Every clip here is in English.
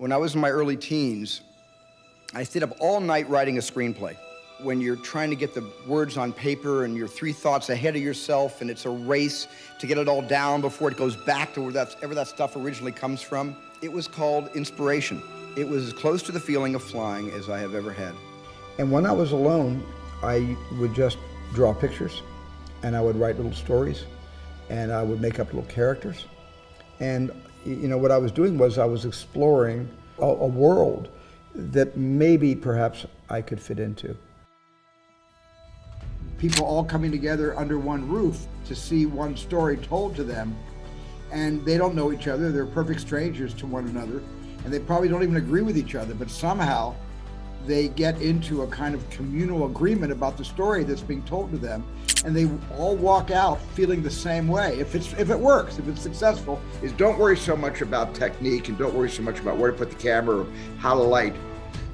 When I was in my early teens, I stayed up all night writing a screenplay. When you're trying to get the words on paper and you're 3 thoughts ahead of yourself and it's a race to get it all down before it goes back to wherever that stuff originally comes from, it was called inspiration. It was as close to the feeling of flying as I have ever had. And when I was alone, I would just draw pictures and I would write little stories and I would make up little characters. And you know, what I was doing was I was exploring a world that maybe perhaps I could fit into. People all coming together under one roof to see one story told to them, and they don't know each other, they're perfect strangers to one another, and they probably don't even agree with each other, but somehow they get into a kind of communal agreement about the story that's being told to them, and they all walk out feeling the same way. If it works, if it's successful, is don't worry so much about technique and don't worry so much about where to put the camera or how to light.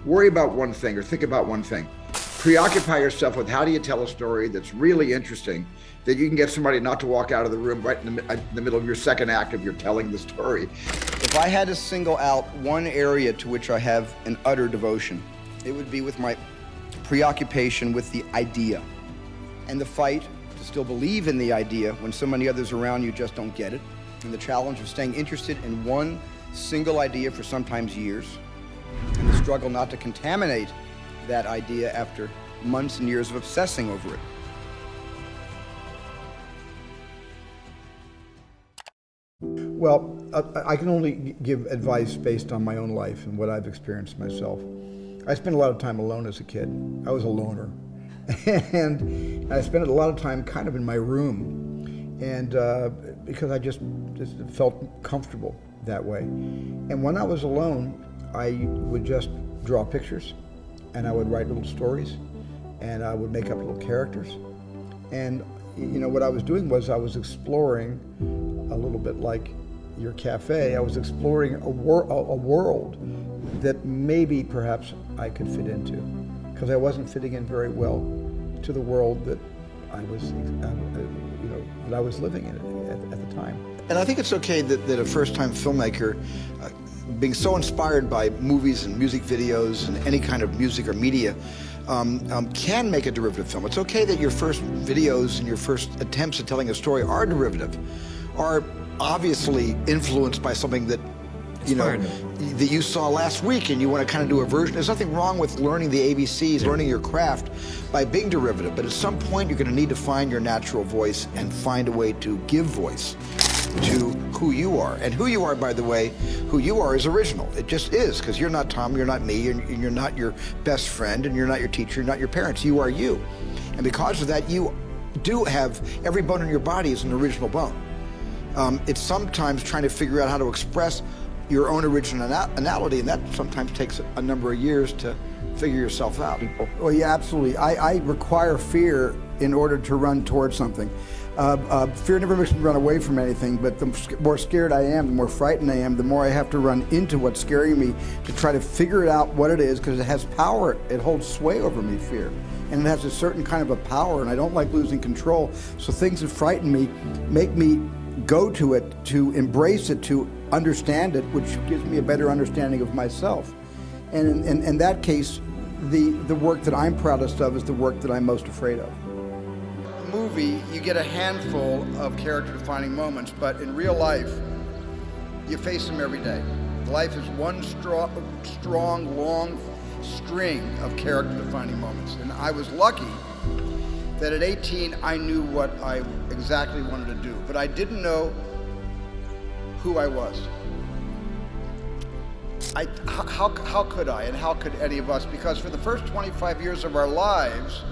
Worry about one thing or think about one thing. Preoccupy yourself with how do you tell a story that's really interesting, that you can get somebody not to walk out of the room right in the middle of your second act of your telling the story. If I had to single out one area to which I have an utter devotion, it would be with my preoccupation with the idea and the fight to still believe in the idea when so many others around you just don't get it, and the challenge of staying interested in one single idea for sometimes years, and the struggle not to contaminate that idea after months and years of obsessing over it. Well, I can only give advice based on my own life and what I've experienced myself. I spent a lot of time alone as a kid. I was a loner. And I spent a lot of time kind of in my room, and because I just felt comfortable that way. And when I was alone, I would just draw pictures, and I would write little stories, and I would make up little characters. And you know, what I was doing was I was exploring a little bit like your cafe. I was exploring a world that maybe perhaps I could fit into, because I wasn't fitting in very well to the world that I was, that I was living in at the time. And I think it's okay that a first-time filmmaker, being so inspired by movies and music videos and any kind of music or media, can make a derivative film. It's okay that your first videos and your first attempts at telling a story are derivative, are obviously influenced by something that that you saw last week and you want to kind of do a version. There's nothing wrong with learning the ABCs, learning your craft by being derivative, but at some point you're going to need to find your natural voice and find a way to give voice to who you are. And who you are, by the way, who you are is original. It just is, because you're not Tom, you're not me, and you're not your best friend, and you're not your teacher, you're not your parents. You are you. And because of that, you do have, every bone in your body is an original bone. It's sometimes trying to figure out how to express your own originality, and that sometimes takes a number of years to figure yourself out. Well, yeah, absolutely. I require fear in order to run towards something. Fear never makes me run away from anything, but the more scared I am, the more frightened I am, the more I have to run into what's scaring me to try to figure it out what it is, because it has power. It holds sway over me, fear. And it has a certain kind of a power, and I don't like losing control. So things that frighten me make me go to it, to embrace it, to understand it, which gives me a better understanding of myself. And in that case, the work that I'm proudest of is the work that I'm most afraid of. Movie, you get a handful of character-defining moments, but in real life, you face them every day. Life is one strong, long string of character-defining moments. And I was lucky that at 18, I knew what I exactly wanted to do, but I didn't know who I was. How could I, and how could any of us? Because for the first 25 years of our lives,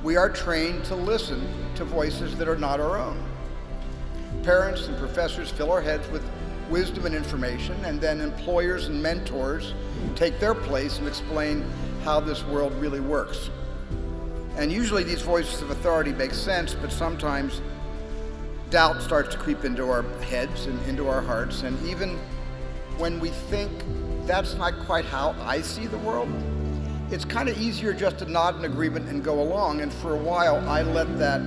we are trained to listen to voices that are not our own. Parents and professors fill our heads with wisdom and information, and then employers and mentors take their place and explain how this world really works. And usually these voices of authority make sense, but sometimes doubt starts to creep into our heads and into our hearts. And even when we think that's not quite how I see the world, it's kind of easier just to nod in agreement and go along. And for a while, I let that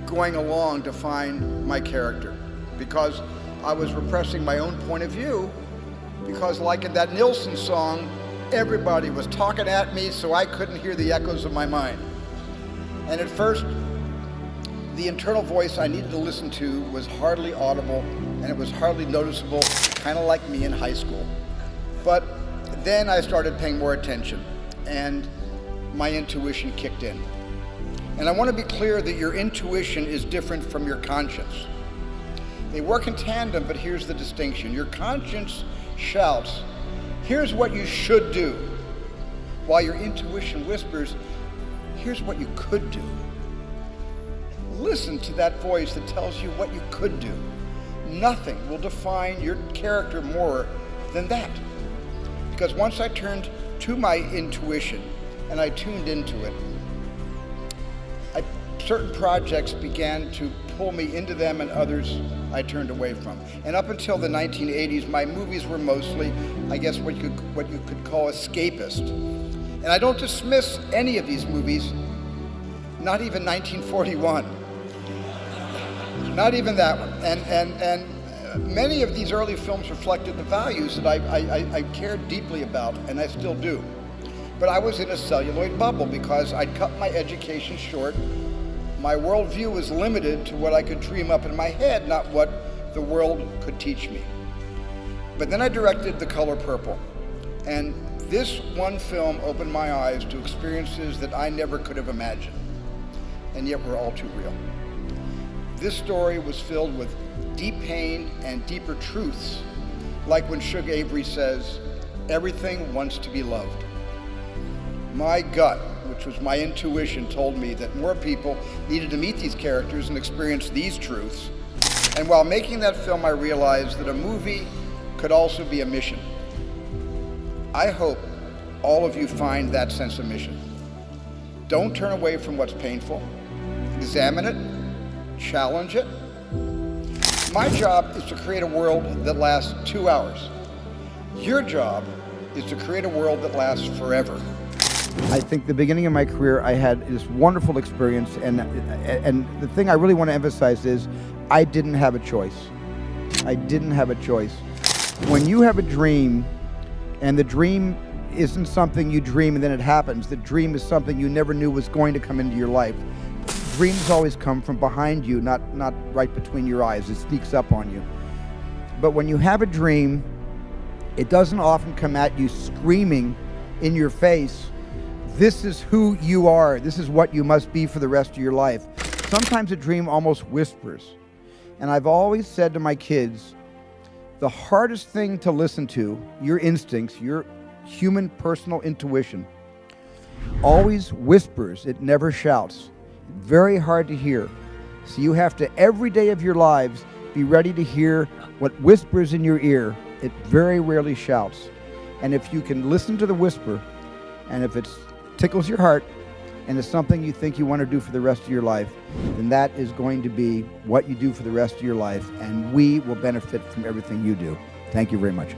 going along define my character, because I was repressing my own point of view because like in that Nilsson song, everybody was talking at me so I couldn't hear the echoes of my mind. And at first, the internal voice I needed to listen to was hardly audible, and it was hardly noticeable, kind of like me in high school. But then I started paying more attention, and my intuition kicked in. And I want to be clear that your intuition is different from your conscience. They work in tandem, but here's the distinction. Your conscience shouts, here's what you should do, while your intuition whispers, here's what you could do. Listen to that voice that tells you what you could do. Nothing will define your character more than that. Because once I turned to my intuition and I tuned into it, certain projects began to pull me into them, and others I turned away from. And up until the 1980s, my movies were mostly, I guess, what you could call escapist. And I don't dismiss any of these movies, not even 1941. Not even that one. And many of these early films reflected the values that I cared deeply about, and I still do. But I was in a celluloid bubble because I'd cut my education short. My worldview was limited to what I could dream up in my head, not what the world could teach me. But then I directed The Color Purple, and this one film opened my eyes to experiences that I never could have imagined, and yet were all too real. This story was filled with deep pain and deeper truths, like when Shug Avery says, everything wants to be loved. My gut, which was my intuition, told me that more people needed to meet these characters and experience these truths. And while making that film, I realized that a movie could also be a mission. I hope all of you find that sense of mission. Don't turn away from what's painful. Examine it, challenge it. My job is to create a world that lasts 2 hours. Your job is to create a world that lasts forever. I think the beginning of my career, I had this wonderful experience, and the thing I really want to emphasize is I didn't have a choice. I didn't have a choice. When you have a dream, and the dream isn't something you dream and then it happens, the dream is something you never knew was going to come into your life. Dreams always come from behind you, not right between your eyes. It sneaks up on you. But when you have a dream, it doesn't often come at you screaming in your face, this is who you are. This is what you must be for the rest of your life. Sometimes a dream almost whispers. And I've always said to my kids, the hardest thing to listen to, your instincts, your human personal intuition, always whispers. It never shouts. Very hard to hear. So you have to, every day of your lives, be ready to hear what whispers in your ear. It very rarely shouts. And if you can listen to the whisper, and if it tickles your heart, and it's something you think you want to do for the rest of your life, then that is going to be what you do for the rest of your life, and we will benefit from everything you do. Thank you very much.